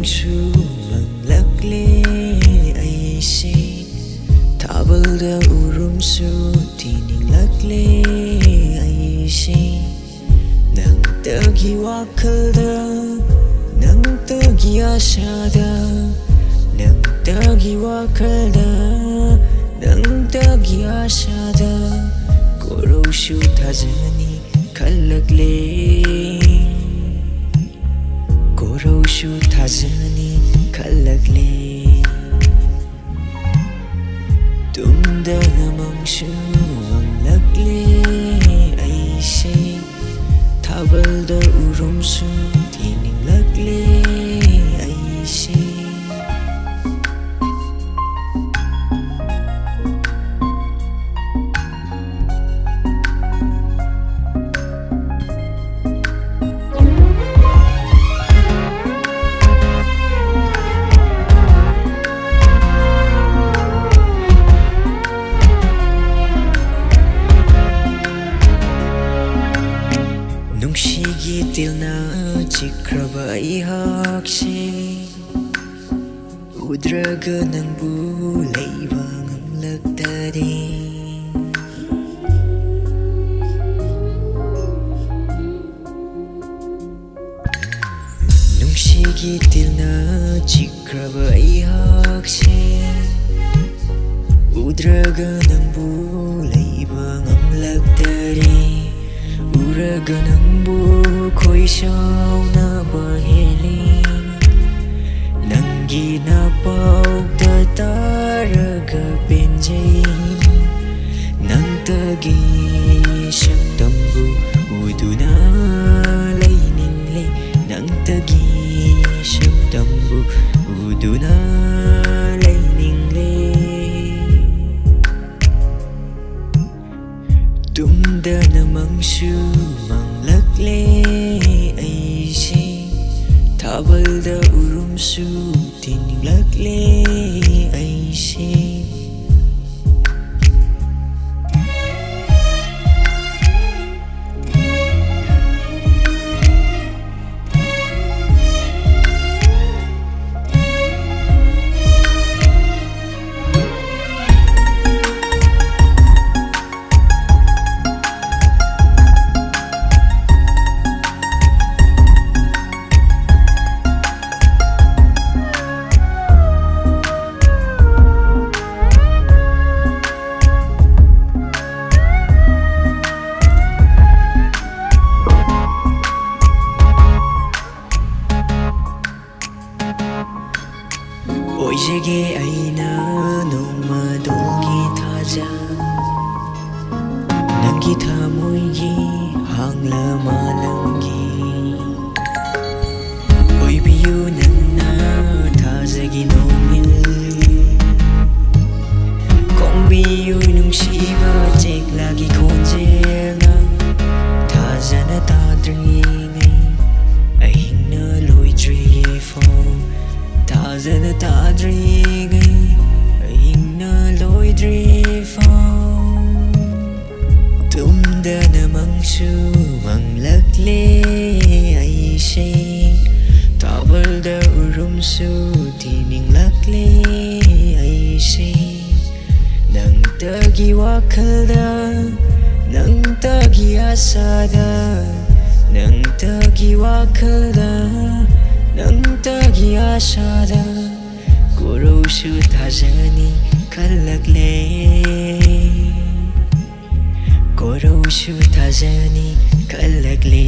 namangsu manglakle aise Thabalda urumsu tininglakle aise Nangtagi wakalda nangtagi asada Nangtagi wakalda nangtagi asada Koroshu thajani khalakle Koroshu thajani khalakle Tumda namangsu manglakle aise Thabalda urumsu tininglakle aise Nungshigi tilna chikraba ihakse Udraga nangbu layba ngamlagdari Nungshigi tilna chikraba ihakse Udraga nangbu layba ngamlagdari Uraga nangbu khoi shaw na baheling Nangi na paugda taraga benjay Nangtagi shaktambu uduna layningle Nangtagi shaktambu uduna layningle Tumda namangsu manglakle aise Thabalda urumsu tininglakle aise Oijege aina noma dolgi thaja Nangi thamoigi hangla malangi Oibiyu nangna thajagi nomil Kongbiyu nungsiba cheklagi khonjelna Thajana tadringai ahingna loidri fong Thajana tadringai ahingna loidri fong Tumda namangsu manglakle aise Thabalda urumsu tininglakle aise Nangtagi wakalda nangtagi asada Nangtagi wakalda nangtagi asada Koroshu thajani khalakle Koroshu thajani khalakle